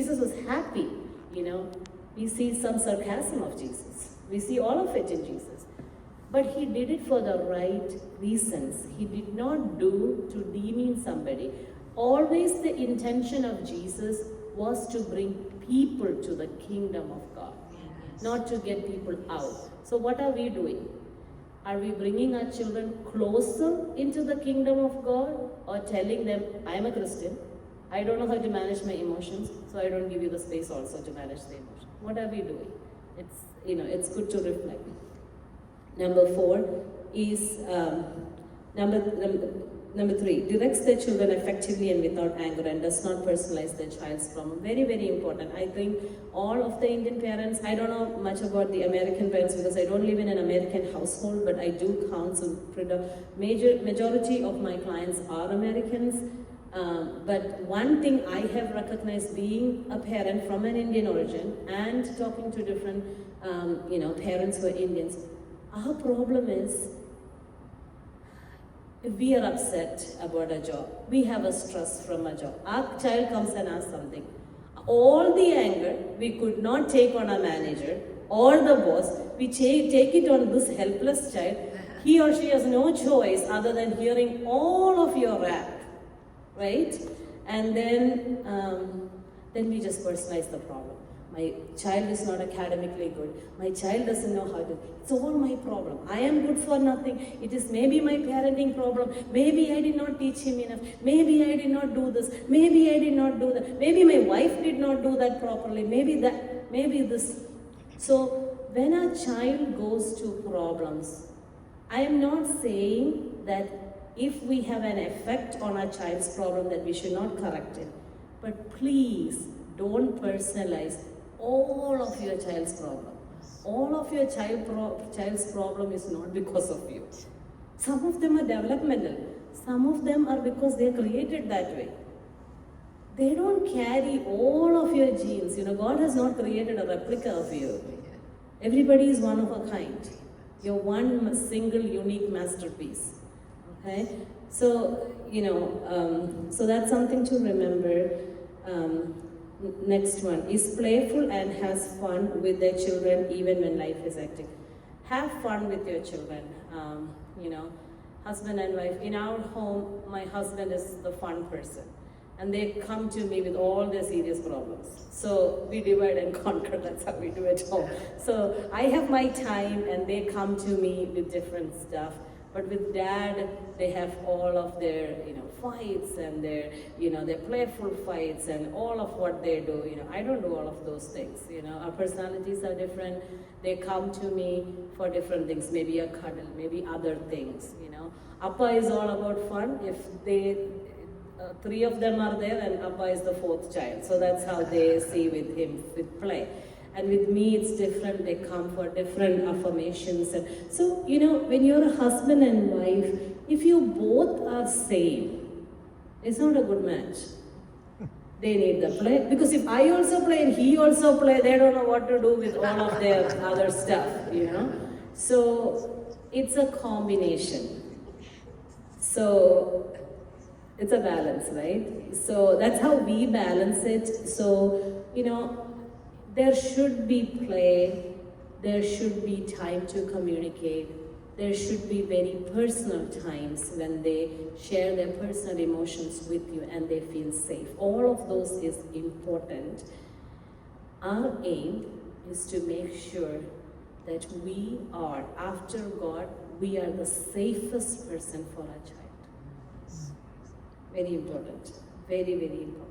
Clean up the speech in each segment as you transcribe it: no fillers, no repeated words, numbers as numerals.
Jesus was happy, We see some sarcasm of Jesus. We see all of it in Jesus. But he did it for the right reasons. He did not do to demean somebody. Always the intention of Jesus was to bring people to the kingdom of God, not to get people out. So what are we doing? Are we bringing our children closer into the kingdom of God, or telling them, I'm a Christian, I don't know how to manage my emotions, so I don't give you the space also to manage the emotions? What are we doing? It's good to reflect. Number 4 is, number 3, directs their children effectively and without anger, and does not personalize their child's problem. Very, very important. I think all of the Indian parents, I don't know much about the American parents because I don't live in an American household, but I do counsel. Majority of my clients are Americans. But one thing I have recognized, being a parent from an Indian origin and talking to different, parents who are Indians, our problem is, if we are upset about a job, we have a stress from a job, our child comes and asks something, all the anger we could not take on a manager or the boss, we take it on this helpless child. He or she has no choice other than hearing all of your rap, right? And then we just personalize the problem. My child is not academically good. My child doesn't know how to. It's all my problem. I am good for nothing. It is maybe my parenting problem. Maybe I did not teach him enough. Maybe I did not do this. Maybe I did not do that. Maybe my wife did not do that properly. Maybe this. So when a child goes to problems, I am not saying that if we have an effect on our child's problem that we should not correct it. But please don't personalize all of your child's problem. All of your child's problem is not because of you. Some of them are developmental. Some of them are because they are created that way. They don't carry all of your genes. God has not created a replica of you. Everybody is one of a kind. You're one single unique masterpiece. Okay? So, so that's something to remember. Next one is playful and has fun with their children even when life is hectic. Have fun with your children. Husband and wife. In our home, my husband is the fun person. And they come to me with all their serious problems. So we divide and conquer, that's how we do at home. So I have my time and they come to me with different stuff. But with dad, they have all of their, fights and their playful fights and all of what they do. I don't do all of those things. Our personalities are different. They come to me for different things. Maybe a cuddle, maybe other things. Appa is all about fun. If they, 3 of them are there, and Appa is the 4th child. So that's how they see with him, with play. And with me, it's different. They come for different affirmations. And so, when you're a husband and wife, if you both are same, it's not a good match. They need the play. Because if I also play and he also play, they don't know what to do with all of their other stuff, So, it's a combination. So, it's a balance, right? So, that's how we balance it. So, there should be play, there should be time to communicate, there should be very personal times when they share their personal emotions with you and they feel safe. All of those is important. Our aim is to make sure that we are, after God, we are the safest person for our child. Very important, very, very important.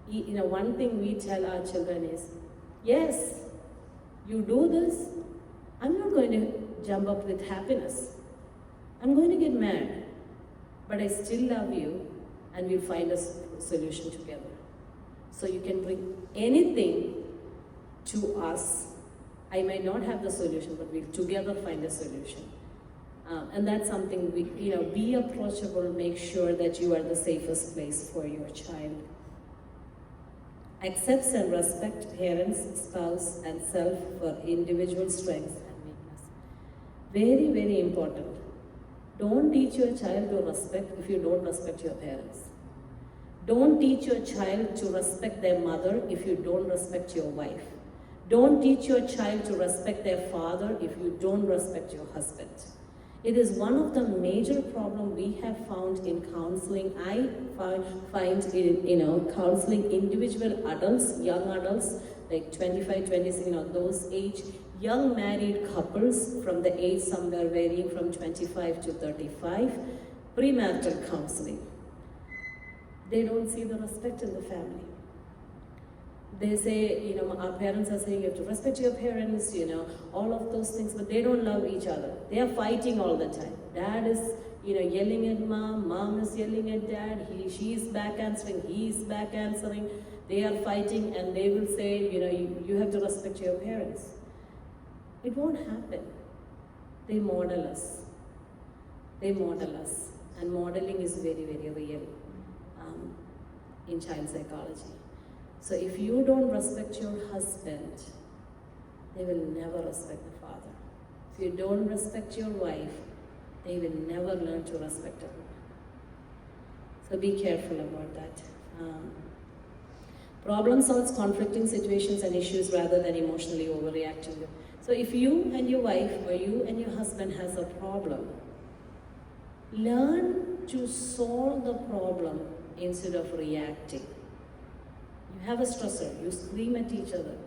One thing we tell our children is, yes, you do this, I'm not going to jump up with happiness. I'm going to get mad, but I still love you and we'll find a solution together. So you can bring anything to us. I might not have the solution, but we'll together find a solution. And that's something be approachable, make sure that you are the safest place for your child. Accepts and respect parents, spouse, and self for individual strengths and weakness. Very, very important. Don't teach your child to respect if you don't respect your parents. Don't teach your child to respect their mother if you don't respect your wife. Don't teach your child to respect their father if you don't respect your husband. It is one of the major problems we have found in counseling. I find in counseling individual adults, young adults, like 25, 26, those age, young married couples from the age somewhere varying from 25 to 35, premarital counseling. They don't see the respect in the family. They say, our parents are saying you have to respect your parents, all of those things, but they don't love each other. They are fighting all the time. Dad is, yelling at mom is yelling at dad, she's back answering, he's back answering. They are fighting and they will say, you have to respect your parents. It won't happen. They model us. They model us. And modeling is very, very real in child psychology. So if you don't respect your husband, they will never respect the father. If you don't respect your wife, they will never learn to respect her. So be careful about that. Problem solves conflicting situations and issues rather than emotionally overreacting. So if you and your wife or you and your husband has a problem, learn to solve the problem instead of reacting. You have a stressor, you scream at each other.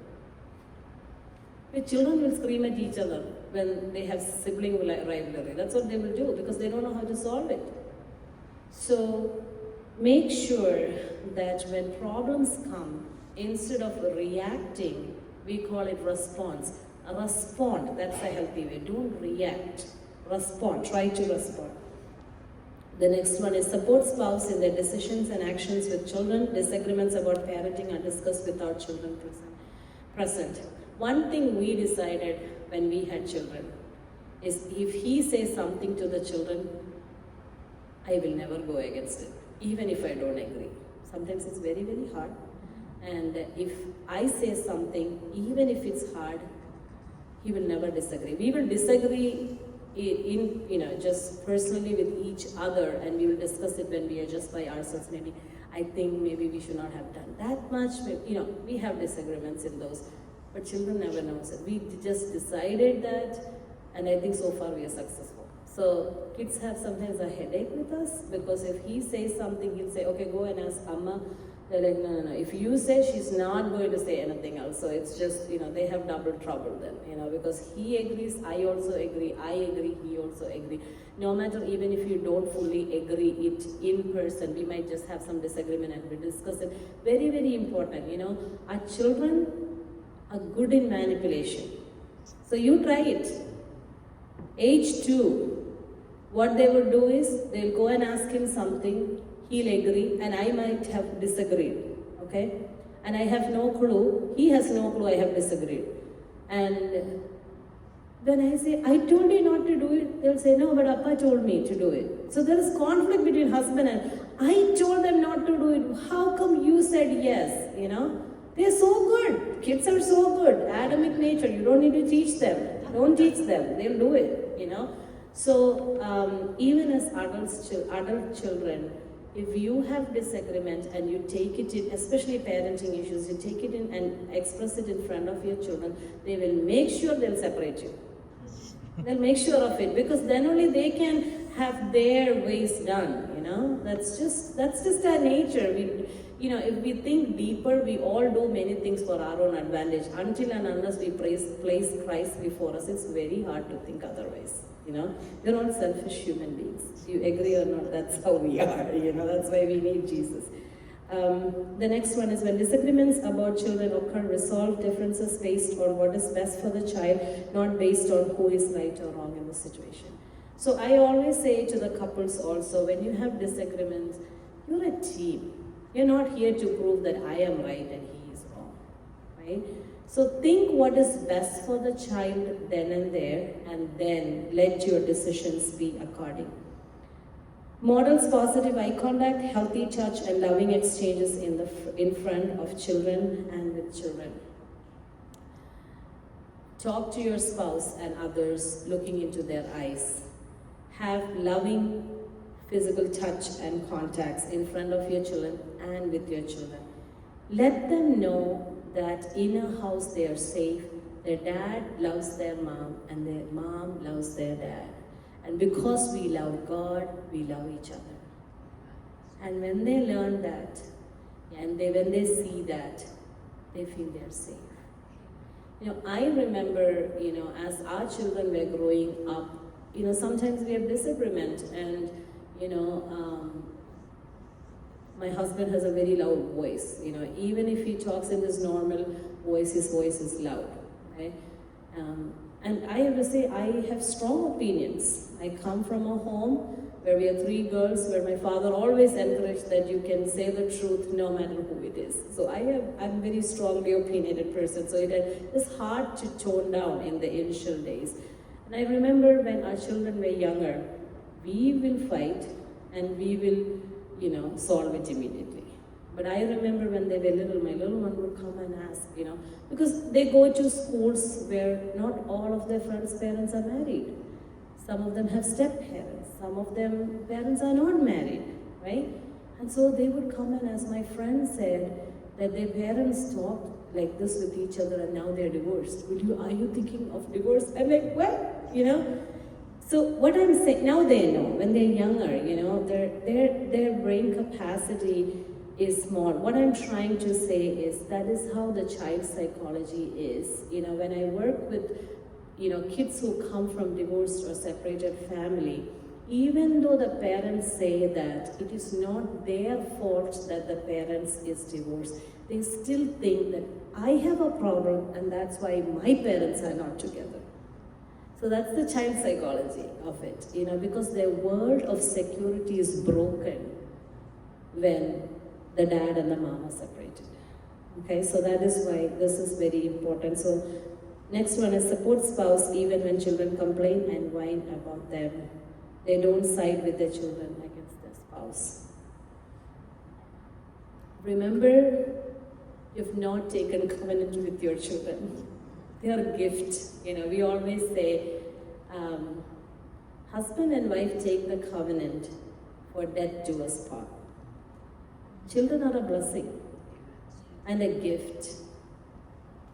Your children will scream at each other when they have sibling rivalry. That's what they will do because they don't know how to solve it. So make sure that when problems come, instead of reacting, we call it response. Respond, that's a healthy way. Don't react. Respond, try to respond. The next one is support spouse in their decisions and actions with children. Disagreements about parenting are discussed without children present. One thing we decided when we had children is if he says something to the children, I will never go against it, even if I don't agree. Sometimes it's very, very hard. And if I say something, even if it's hard, he will never disagree. We will disagree in just personally with each other, and we will discuss it when we are just by ourselves. Maybe I think maybe we should not have done that much. We have disagreements in those, but children never know it. We just decided that, and I think so far we are successful. So kids have sometimes a headache with us because if he says something, he'll say, okay, go and ask Amma. They're like, no. If you say, she's not going to say anything else. So it's just, they have double trouble then, because he agrees, I also agree, I agree, he also agree. No matter even if you don't fully agree it in person, we might just have some disagreement and we discuss it. Very, very important, our children are good in manipulation. So you try it. Age 2, what they would do is, they'll go and ask him something, he'll agree, and I might have disagreed, okay? And I have no clue, he has no clue I have disagreed. And when I say, I told you not to do it, they'll say, no, but Appa told me to do it. So there is conflict between husband and, I told them not to do it, how come you said yes, They're so good, kids are so good, Adamic nature, you don't need to teach them. Don't teach them, they'll do it, So even as adult children, if you have disagreement and you take it in, especially parenting issues, you take it in and express it in front of your children, they will make sure they'll separate you. They'll make sure of it because then only they can have their ways done, That's just our nature. If we think deeper, we all do many things for our own advantage. Until and unless we place Christ before us, it's very hard to think otherwise. We're all selfish human beings. You agree or not, that's how we are. That's why we need Jesus. The next one is when disagreements about children occur, resolve differences based on what is best for the child, not based on who is right or wrong in the situation. So I always say to the couples also, when you have disagreements, you're a team. You're not here to prove that I am right and he is wrong, right? So think what is best for the child then and there, and then let your decisions be according. Models positive eye contact, healthy touch, and loving exchanges in front of children and with children. Talk to your spouse and others looking into their eyes. Have loving physical touch and contacts in front of your children and with your children. Let them know that in a house they are safe, their dad loves their mom and their mom loves their dad. And because we love God, we love each other. And when they learn that, and when they see that, they feel they're safe. I remember, as our children were growing up, sometimes we have disagreement and, my husband has a very loud voice, even if he talks in his normal voice, his voice is loud, right? And I have to say, I have strong opinions. I come from a home where we are 3 girls, where my father always encouraged that you can say the truth no matter who it is. So I'm a very strongly opinionated person, so it's hard to tone down in the initial days. And I remember when our children were younger, we will fight and we will, solve it immediately. But I remember when they were little, my little one would come and ask, because they go to schools where not all of their friends' parents are married. Some of them have step-parents, some of them parents are not married, right? And so they would come and, as my friend said, that their parents talked like this with each other and now they're divorced. Are you thinking of divorce? I'm like, what? So what I'm saying, now they know, when they're younger, their brain capacity is small. What I'm trying to say is that is how the child psychology is. When I work with, kids who come from divorced or separated family, even though the parents say that it is not their fault that the parents is divorced, they still think that I have a problem and that's why my parents are not together. So that's the child psychology of it, because their world of security is broken when the dad and the mom are separated. Okay, so that is why this is very important. So next one is support spouse even when children complain and whine about them. They don't side with their children against their spouse. Remember, you've not taken covenant with your children. They are a gift. We always say, husband and wife take the covenant for death do us part. Children are a blessing and a gift.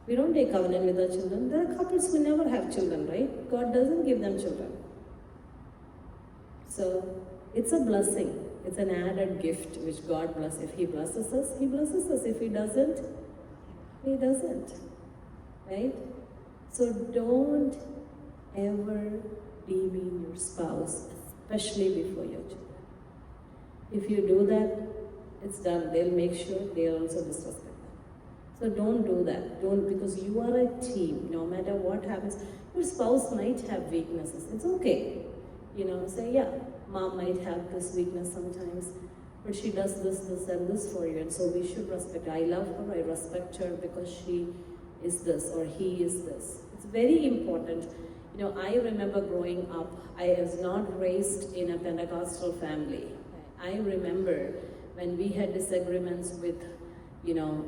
We don't take covenant with our children. There are couples who never have children, right? God doesn't give them children. So it's a blessing. It's an added gift which God blesses. If He blesses us, He blesses us. If He doesn't, He doesn't. Right? So don't ever demean your spouse, especially before your children. If you do that, it's done. They'll make sure they'll also disrespect them. So don't do that. Don't, because you are a team. No matter what happens, your spouse might have weaknesses. It's okay. Say, yeah, mom might have this weakness sometimes, but she does this, and this for you, and so we should respect her. I love her, I respect her because she is this or he is this. It's very important. I remember growing up, I was not raised in a Pentecostal family. I remember when we had disagreements with,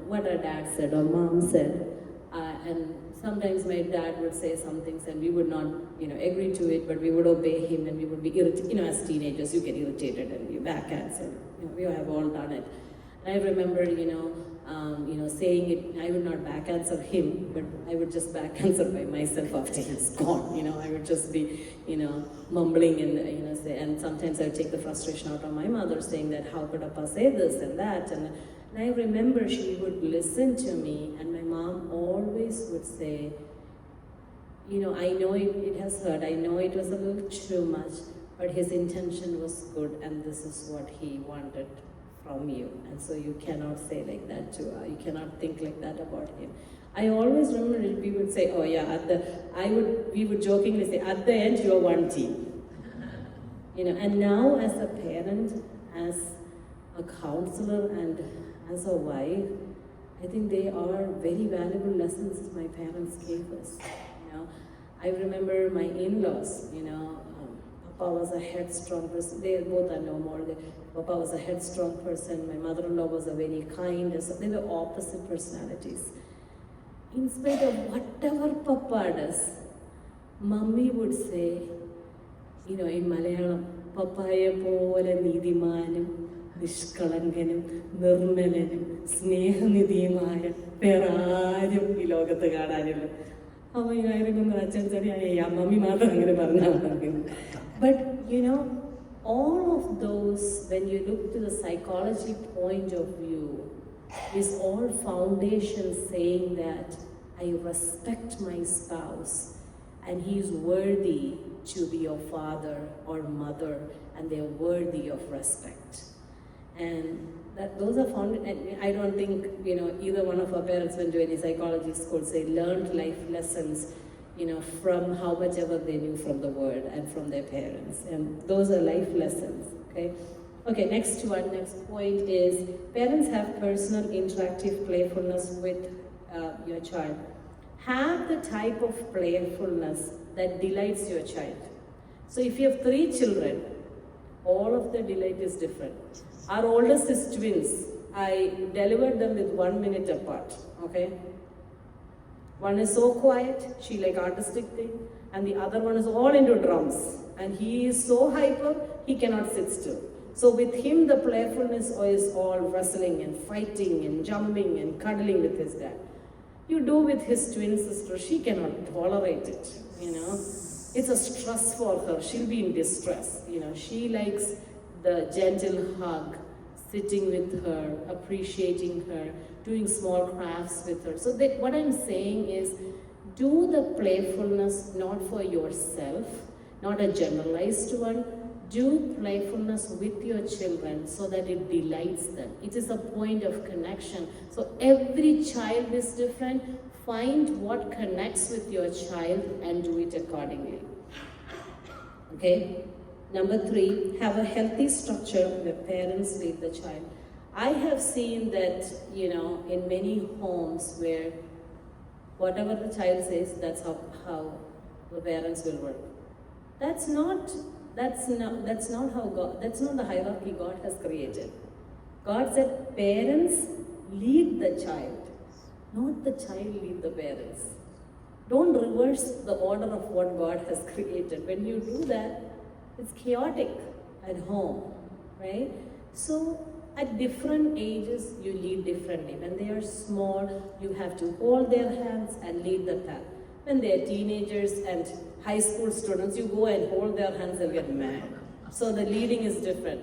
what our dad said or mom said, and sometimes my dad would say some things and we would not, agree to it, but we would obey him and we would be irritated. As teenagers, you get irritated and you back answer. We have all done it. And I remember, saying it, I would not back answer him, but I would just back answer by myself after he's gone. I would just be, mumbling and, say, and sometimes I would take the frustration out on my mother saying that how could Appa say this and that. And I remember she would listen to me and my mom always would say, I know it has hurt, I know it was a little too much, but his intention was good and this is what he wanted from you. And so you cannot say like that to her. You cannot think like that about him. I always remember we would say, oh yeah, we would jokingly say, at the end you are one team. And now as a parent, as a counselor and as a wife, I think they are very valuable lessons my parents gave us. I remember my in-laws, Papa was a headstrong person. They both are no more. Papa was a headstrong person. My mother-in-law was a very kind. So they were opposite personalities. In spite of whatever Papa does, Mummy would say, in Malayalam, പപ്പായെ പോലെ നീതിമാനും നിഷ്കളങ്കനും നിർമ്മലനും സ്നേഹനിധിയുമായ വേറെ ആരും ഈ ലോകത്ത് കാണാനില്ല. അമ്മയായിരുന്നു അച്ഛൻ ചെറിയ അമ്മമ്മി മാത്രം അങ്ങനെ പറഞ്ഞാൽ മതി. But you know, all of those, when you look to the psychology point of view, is all foundation saying that I respect my spouse and he is worthy to be your father or mother, and they are worthy of respect. And those are found, and I don't think, either one of our parents went to any psychology school. They learned life lessons, from how much ever they knew from the word and from their parents. And those are life lessons, okay? Okay, next point is, parents have personal interactive playfulness with your child. Have the type of playfulness that delights your child. So if you have 3 children, all of the delight is different. Our oldest is twins. I delivered them with 1 minute apart, okay? One is so quiet, she like artistic thing, and the other one is all into drums. And he is so hyper, he cannot sit still. So with him, the playfulness is all wrestling and fighting and jumping and cuddling with his dad. You do with his twin sister, she cannot tolerate it, It's a stress for her, she'll be in distress, She likes the gentle hug, sitting with her, appreciating her, doing small crafts with her. So what I'm saying is, do the playfulness not for yourself, not a generalized one. Do playfulness with your children so that it delights them. It is a point of connection. So every child is different. Find what connects with your child and do it accordingly. Okay? Number 3, have a healthy structure where parents lead the child. I have seen that, in many homes where whatever the child says, that's how the parents will work. That's not how God, that's not the hierarchy God has created. God said parents lead the child, not the child lead the parents. Don't reverse the order of what God has created. When you do that, it's chaotic at home, right? So at different ages, you lead differently. When they are small, you have to hold their hands and lead the path. When they are teenagers and high school students, you go and hold their hands and get mad. So the leading is different.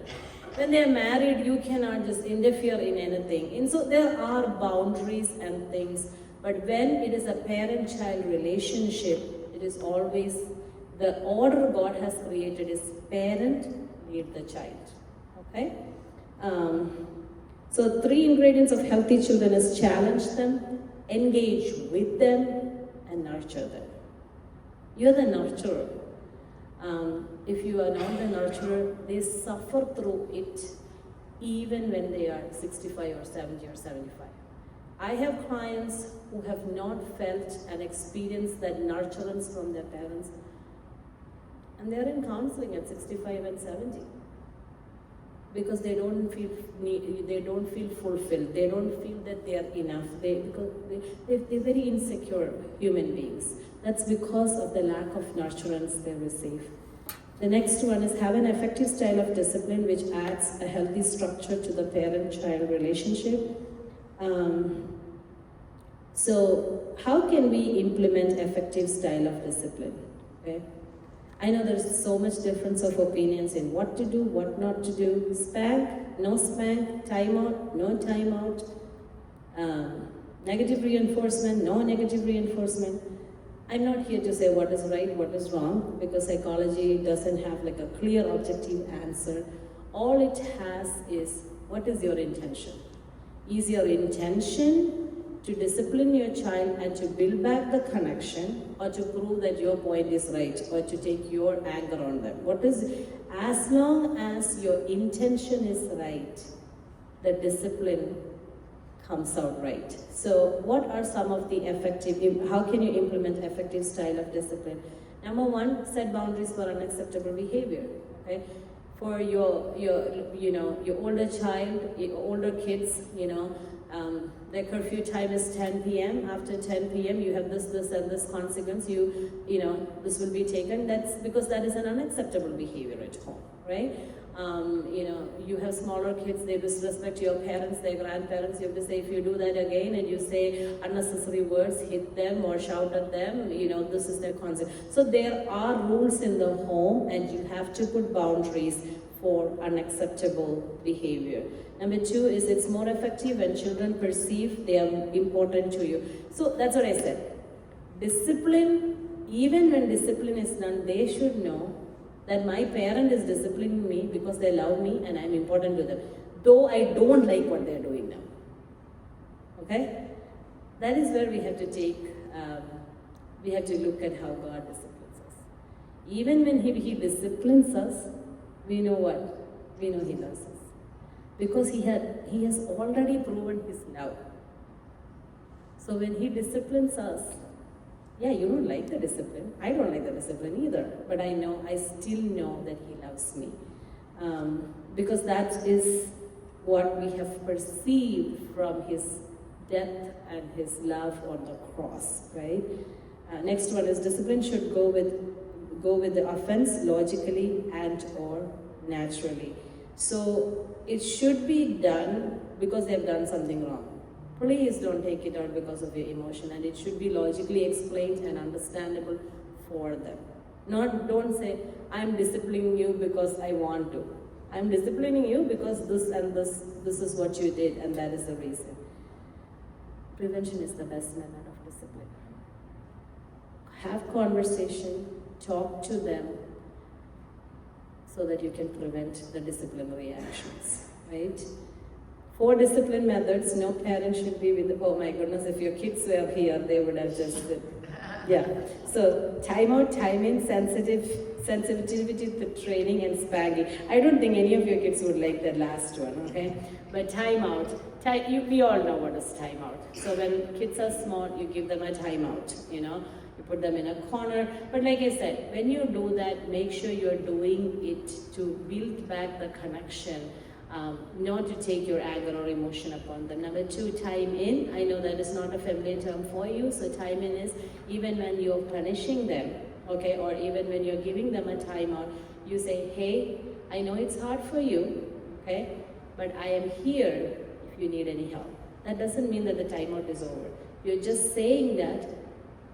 When they are married, you cannot just interfere in anything. And so there are boundaries and things. But when it is a parent-child relationship, it is always the order God has created is parent, lead the child. Okay? So 3 ingredients of healthy children is challenge them, engage with them, and nurture them. You're the nurturer. If you are not the nurturer, they suffer through it even when they are 65 or 70 or 75. I have clients who have not felt and experienced that nurturance from their parents, and they're in counseling at 65 and 70 because they don't feel fulfilled. They don't feel that they are enough. They're very insecure human beings. That's because of the lack of nurturance they receive. The next one is have an effective style of discipline which adds a healthy structure to the parent-child relationship. So how can we implement effective style of discipline? Okay? I know there's so much difference of opinions in what to do, what not to do. Spank, no spank, time out, no time out. Negative reinforcement, no negative reinforcement. I'm not here to say what is right, what is wrong, because psychology doesn't have like a clear objective answer. All it has is, what is your intention? Is your intention to discipline your child and to build back the connection, or to prove that your point is right, or to take your anger on them? As long as your intention is right, the discipline comes out right. So what are some of the how can you implement effective style of discipline? Number 1, set boundaries for unacceptable behavior. Okay? For your older child, your older kids, their curfew time is 10 p.m. After 10 p.m. you have this and this consequence. This will be taken. That's because that is an unacceptable behavior at home. right? You have smaller kids, they disrespect your parents, their grandparents. You have to say, if you do that again and you say unnecessary words, hit them or shout at them, this is their concept. So there are rules in the home, and you have to put boundaries for unacceptable behavior. Number 2 is it's more effective when children perceive they are important to you. So that's what I said. Discipline, even when discipline is done, they should know that my parent is disciplining me because they love me and I'm important to them, though I don't like what they're doing now. Okay? That is where we have to we have to look at how God disciplines us. Even when He disciplines us, we know what? We know He loves us. Because He has already proven His love. So when He disciplines us, yeah, you don't like the discipline. I don't like the discipline either. But I still know that He loves me. Because that is what we have perceived from His death and His love on the cross, right? Next one is discipline should go with the offense logically and or naturally. So it should be done because they've done something wrong. Please don't take it out because of your emotion, and it should be logically explained and understandable for them. Don't say, I'm disciplining you because I want to. I'm disciplining you because this and this is what you did, and that is the reason. Prevention is the best method of discipline. Have conversation, talk to them, so that you can prevent the disciplinary actions, right? 4 discipline methods. No parent should be with, oh my goodness, if your kids were here, they would have just, yeah. So, time out, time in, sensitivity to training and spanking. I don't think any of your kids would like that last one, okay? But time out, we all know what is time out. So when kids are small, you give them a time out, you put them in a corner. But like I said, when you do that, make sure you're doing it to build back the connection, not to take your anger or emotion upon them. Number 2, time in. I know that is not a familiar term for you, so time in is even when you're punishing them, okay, or even when you're giving them a timeout, you say, hey, I know it's hard for you, okay, but I am here if you need any help. That doesn't mean that the timeout is over. You're just saying that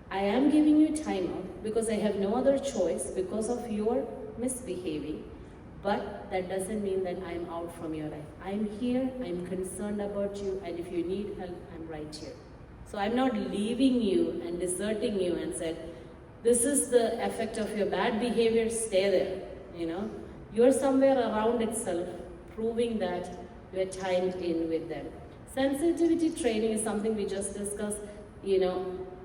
I am giving you timeout because I have no other choice because of your misbehaving. But that doesn't mean that I'm out from your life. I'm here, I'm concerned about you, and if you need help, I'm right here. So I'm not leaving you and deserting you and said, this is the effect of your bad behavior, stay there, You're somewhere around itself, proving that you're timed in with them. Sensitivity training is something we just discussed,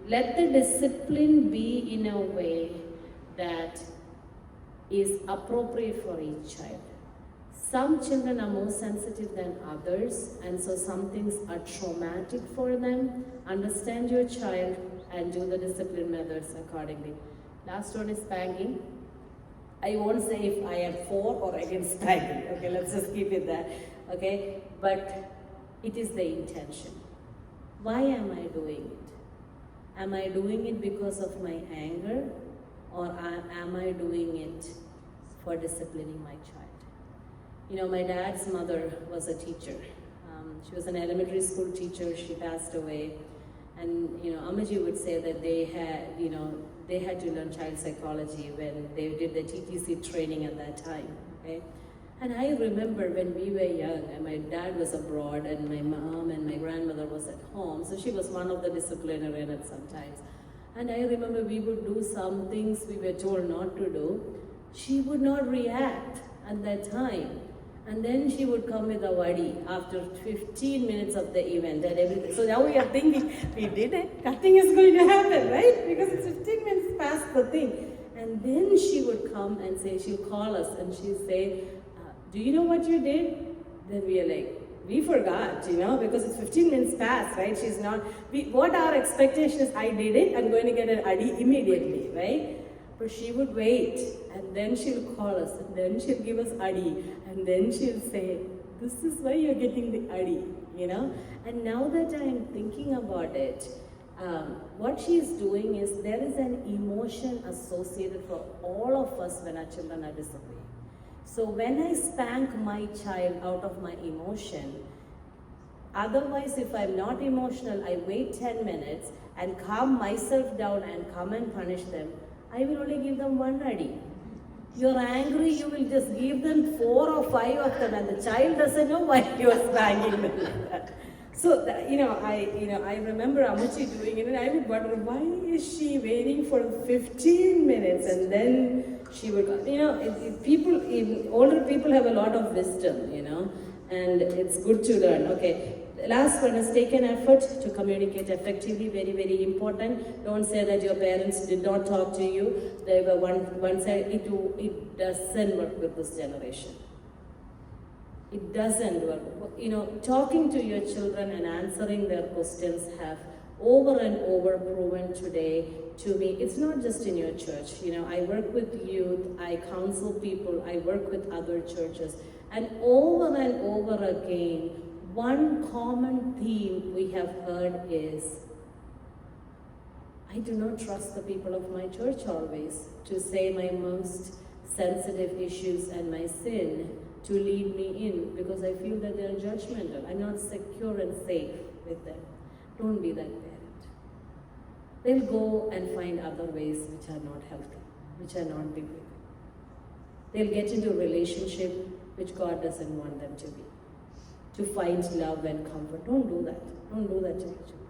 let the discipline be in a way that is appropriate for each child. Some children are more sensitive than others, and so some things are traumatic for them. Understand your child and do the discipline methods accordingly. Last one is spanking. I won't say if I am for or against spanking. Okay, let's just keep it there. Okay, but it is the intention. Why am I doing it? Am I doing it because of my anger? Or am I doing it for disciplining my child? My dad's mother was a teacher. She was an elementary school teacher. She passed away. And, Amaji would say that they had to learn child psychology when they did the TTC training at that time, okay? And I remember when we were young, and my dad was abroad, and my mom and my grandmother was at home, so she was one of the disciplinarians at sometimes. And I remember we would do some things we were told not to do. She would not react at that time. And then she would come with a wadi after 15 minutes of the event and everything. So now we are thinking, we did it, nothing is going to happen, right? Because it's 15 minutes past the thing. And then she would come and say, she'll call us and she'll say, do you know what you did? Then we are like, we forgot, because it's 15 minutes past, right? She's not, what our expectation is, I did it, I'm going to get an adi immediately, right? But she would wait, and then she'll call us, and then she'll give us adi, and then she'll say, this is why you're getting the adi, And now that I'm thinking about it, what she's doing is, there is an emotion associated for all of us when our children are disciplined. So when I spank my child out of my emotion, otherwise if I'm not emotional, I wait 10 minutes and calm myself down and come and punish them, I will only give them one adi. You're angry, you will just give them 4 or 5 of them, and the child doesn't know why you're spanking them like that. So, I remember Amuchi doing it, and I would wonder, why is she waiting for 15 minutes and then she would go? Older people have a lot of wisdom, and it's good to learn. Okay. The last one is take an effort to communicate effectively. Very, very important. Don't say that your parents did not talk to you. They were one side. It doesn't work with this generation. It doesn't work. Talking to your children and answering their questions have over and over proven today to me. It's not just in your church. I work with youth. I counsel people. I work with other churches, and over again, one common theme we have heard is, I do not trust the people of my church always to say my most sensitive issues and my sin to lead me in, because I feel that they're judgmental. I'm not secure and safe with them. Don't be that parent. They'll go and find other ways which are not healthy, which are not biblical. They'll get into a relationship which God doesn't want them to be, to find love and comfort. Don't do that. Don't do that to your children.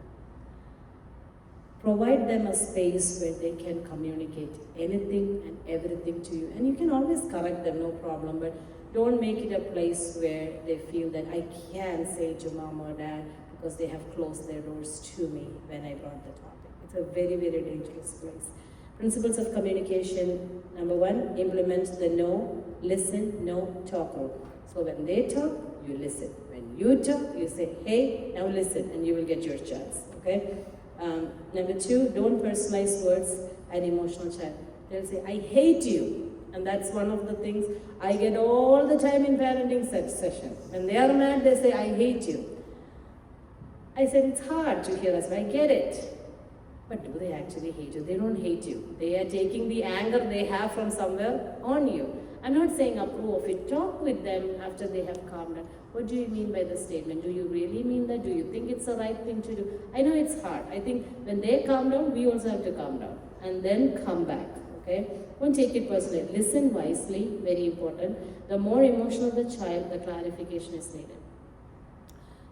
Provide them a space where they can communicate anything and everything to you. And you can always correct them, no problem, but don't make it a place where they feel that I can't say to mom or dad because they have closed their doors to me when I brought the topic. It's a very, very dangerous place. Principles of communication. Number 1, implement the no, listen, no, talk rule. So when they talk, you listen. When you talk, you say, hey, now listen, and you will get your chance, okay? Number 2, don't personalize words and emotional child. They'll say, I hate you. And that's one of the things I get all the time in parenting session. When they are mad, they say, I hate you. I said, it's hard to hear us, I get it. But do they actually hate you? They don't hate you. They are taking the anger they have from somewhere on you. I'm not saying approve of it. Talk with them after they have calmed down. What do you mean by the statement? Do you really mean that? Do you think it's the right thing to do? I know it's hard. I think when they calm down, we also have to calm down. And then come back, okay? Don't take it personally. Listen wisely, very important. The more emotional the child, the clarification is needed.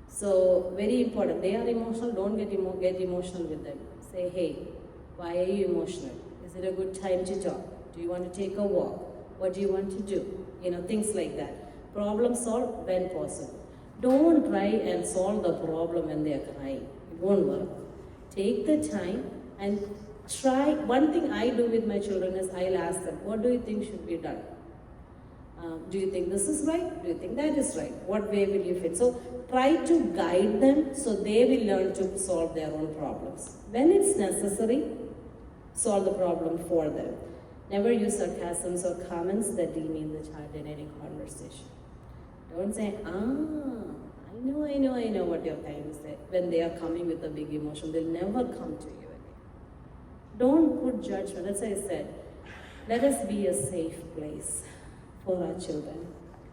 So, very important. They are emotional, don't get emotional with them. Say, hey, why are you emotional? Is it a good time to talk? Do you want to take a walk? What do you want to do? Things like that. Problem solve when possible. Don't try and solve the problem when they are crying. It won't work. Take the time and try. One thing I do with my children is I'll ask them, what do you think should be done? Do you think this is right? Do you think that is right? What way will you fit? So try to guide them so they will learn to solve their own problems. When it's necessary, solve the problem for them. Never use sarcasms or comments that demean the child in any conversation. Don't say, I know what you're trying to say. When they are coming with a big emotion, they'll never come to you again. Don't put judgment. As I said, let us be a safe place for our children.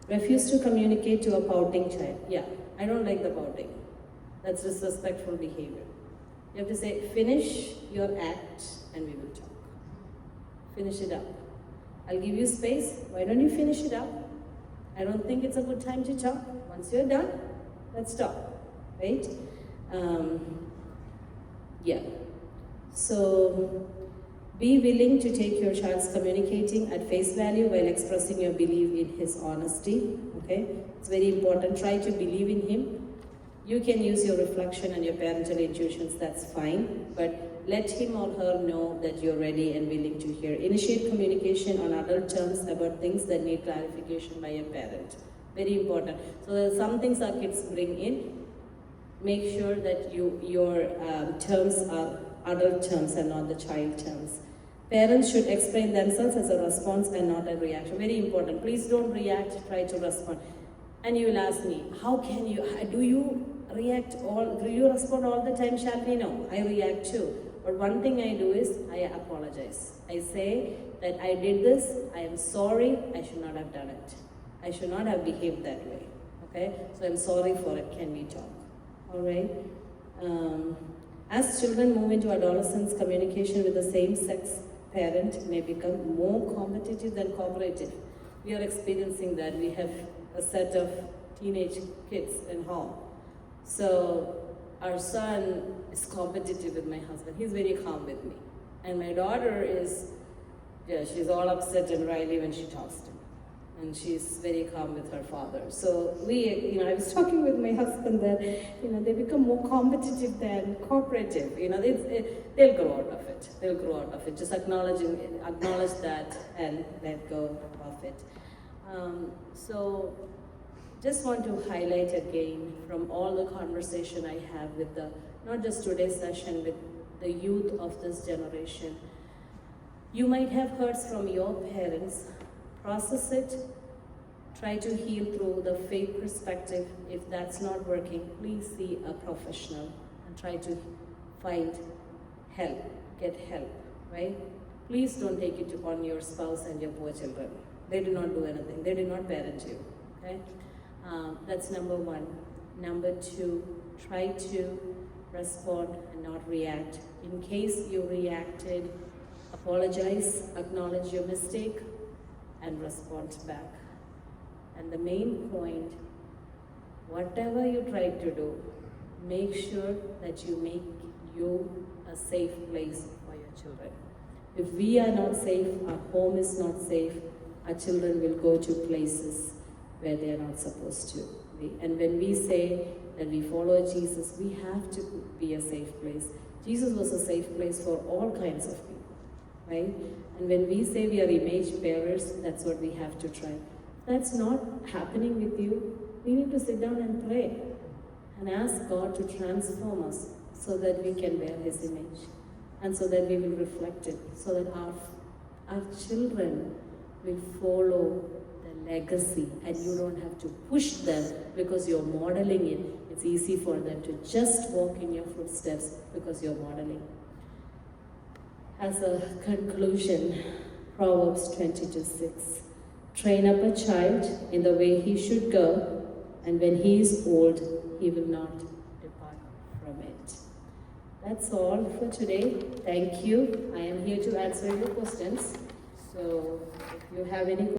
Refuse to communicate to a pouting child. Yeah, I don't like the pouting. That's disrespectful behavior. You have to say, finish your act and we will talk. Finish it up. I'll give you space. Why don't you finish it up? I don't think it's a good time to talk. Once you're done, let's talk. Right? Yeah. So, be willing to take your child's communicating at face value while expressing your belief in his honesty. Okay? It's very important. Try to believe in him. You can use your reflection and your parental intuitions, that's fine. But let him or her know that you're ready and willing to hear. Initiate communication on adult terms about things that need clarification by a parent. Very important. So there are some things our kids bring in. Make sure that your terms are adult terms and not the child terms. Parents should explain themselves as a response and not a reaction. Very important. Please don't react, try to respond. And you will ask me, how can you, do you respond all the time, Shalini? No, I react too. But one thing I do is I apologize. I say that I did this, I am sorry, I should not have done it. I should not have behaved that way. Okay? So I'm sorry for it. Can we talk? Alright? As children move into adolescence, communication with the same-sex parent may become more competitive than cooperative. We are experiencing that. We have a set of teenage kids in home. So our son is competitive with my husband. He's very calm with me. And my daughter is, she's all upset and riley when she talks to me. And she's very calm with her father. So I was talking with my husband that, they become more competitive than cooperative. They'll grow out of it. They'll grow out of it. Just acknowledge that and let go of it. So just want to highlight again from all the conversation I have with not just today's session, with the youth of this generation. You might have heard from your parents. Process it, try to heal through the faith perspective. If that's not working, please see a professional and try to find help, get help, right? Please don't take it upon your spouse and your poor children. They did not do anything. They did not parent you, okay? That's number one. Number two, try to respond and not react. In case you reacted, apologize, acknowledge your mistake, and respond back. And the main point, whatever you try to do, make sure that you make you a safe place for your children. If we are not safe, our home is not safe, our children will go to places where they are not supposed to be. And when we say that we follow Jesus, we have to be a safe place. Jesus was a safe place for all kinds of people, right? And when we say we are image bearers, that's what we have to try. If that's not happening with you, we need to sit down and pray and ask God to transform us so that we can bear His image and so that we will reflect it, so that our children will follow the legacy and you don't have to push them because you're modeling it. It's easy for them to just walk in your footsteps because you're modeling. As a conclusion, Proverbs 22:6. Train up a child in the way he should go, and when he is old, he will not depart from it. That's all for today. Thank you. I am here to answer your questions. So if you have any questions,